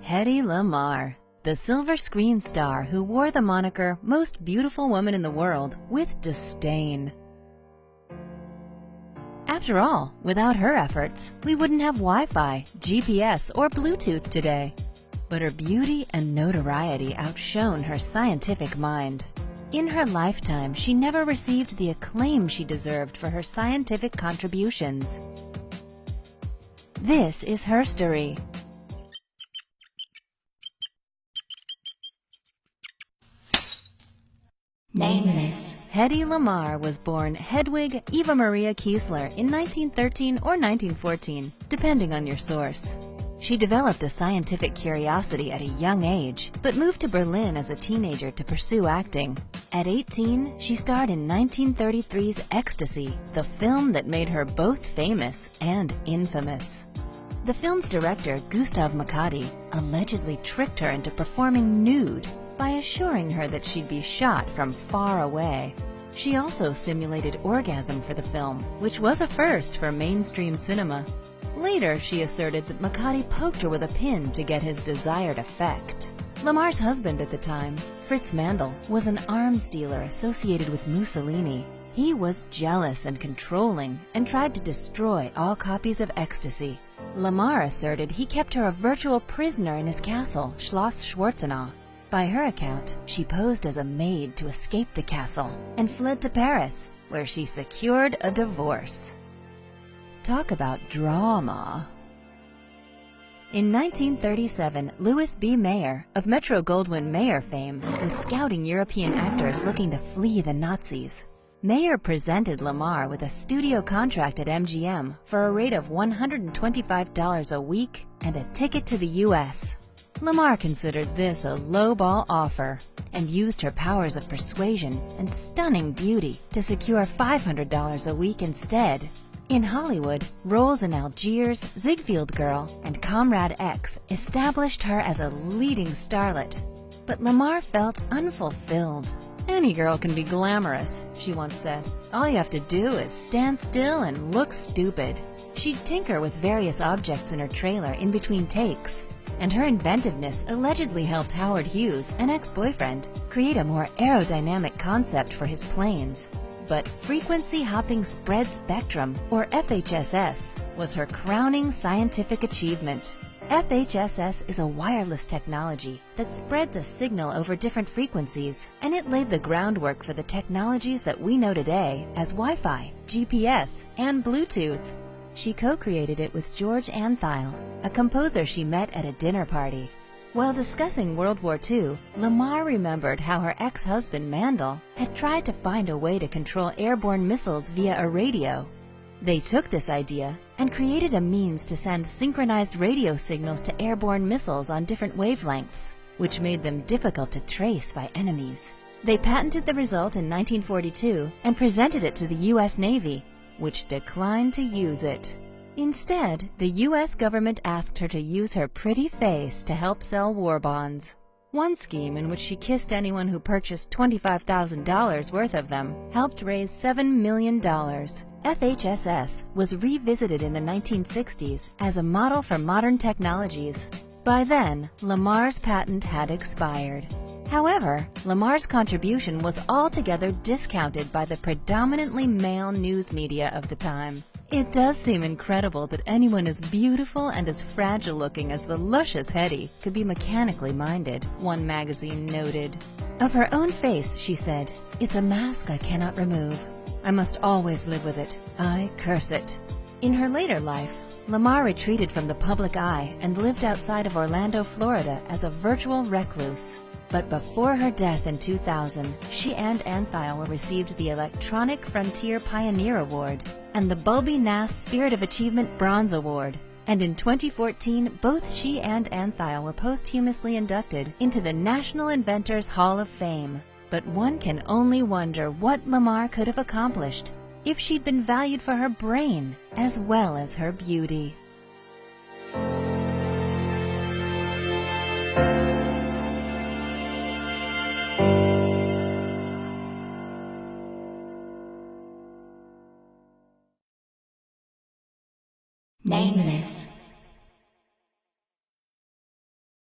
Heddy Lamarr, the silver screen star who wore the moniker Most Beautiful Woman in the World with disdain. After all, without her efforts, we wouldn't have Wi-Fi, GPS, or Bluetooth today. But her beauty and notoriety outshone her scientific mind. In her lifetime, she never received the acclaim she deserved for her scientific contributions. This is her story. Nameless. Heddy Lamarr was born Hedwig Eva Maria Kiesler in 1913 or 1914, depending on your source. She developed a scientific curiosity at a young age, but moved to Berlin as a teenager to pursue acting. At 18, she starred in 1933's Ecstasy, the film that made her both famous and infamous. The film's director, Gustav Makati, allegedly tricked her into performing nude by assuring her that she'd be shot from far away. She also simulated orgasm for the film, which was a first for mainstream cinema. Later, she asserted that Makati poked her with a pin to get his desired effect. Lamarr's husband at the time, Fritz Mandl, was an arms dealer associated with Mussolini. He was jealous and controlling and tried to destroy all copies of Ecstasy. Lamarr asserted he kept her a virtual prisoner in his castle, Schloss Schwarzenau. By her account, she posed as a maid to escape the castle and fled to Paris, where she secured a divorce. Talk about drama. In 1937, Louis B. Mayer, of Metro-Goldwyn-Mayer fame, was scouting European actors looking to flee the Nazis. Mayer presented Lamarr with a studio contract at MGM for a rate of $125 a week and a ticket to the U.S. Lamarr considered this a lowball offer and used her powers of persuasion and stunning beauty to secure $500 a week instead. In Hollywood, roles in Algiers, Ziegfeld Girl, and Comrade X established her as a leading starlet. But Lamarr felt unfulfilled. "Any girl can be glamorous," she once said. "All you have to do is stand still and look stupid." She'd tinker with various objects in her trailer in between takes, and her inventiveness allegedly helped Howard Hughes, an ex-boyfriend, create a more aerodynamic concept for his planes. But Frequency Hopping Spread Spectrum, or FHSS, was her crowning scientific achievement. FHSS is a wireless technology that spreads a signal over different frequencies, and it laid the groundwork for the technologies that we know today as Wi-Fi, GPS, and Bluetooth. She co-created it with George Antheil, a composer she met at a dinner party. While discussing World War II, Lamarr remembered how her ex-husband Mandl had tried to find a way to control airborne missiles via a radio. They took this idea and created a means to send synchronized radio signals to airborne missiles on different wavelengths, which made them difficult to trace by enemies. They patented the result in 1942 and presented it to the U.S. Navy, which declined to use it. Instead, the U.S. government asked her to use her pretty face to help sell war bonds. One scheme, in which she kissed anyone who purchased $25,000 worth of them, helped raise $7 million. FHSS was revisited in the 1960s as a model for modern technologies. By then, Lamarr's patent had expired. However, Lamarr's contribution was altogether discounted by the predominantly male news media of the time. It does seem incredible that anyone as beautiful and as fragile-looking as the luscious Heddy could be mechanically minded, one magazine noted. Of her own face, she said, "It's a mask I cannot remove. I must always live with it. I curse it." In her later life, Lamarr retreated from the public eye and lived outside of Orlando, Florida as a virtual recluse. But before her death in 2000, she and Antheil received the Electronic Frontier Pioneer Award and the Bulby Nass Spirit of Achievement Bronze Award. And in 2014, both she and Antheil were posthumously inducted into the National Inventors Hall of Fame. But one can only wonder what Lamarr could have accomplished if she'd been valued for her brain as well as her beauty.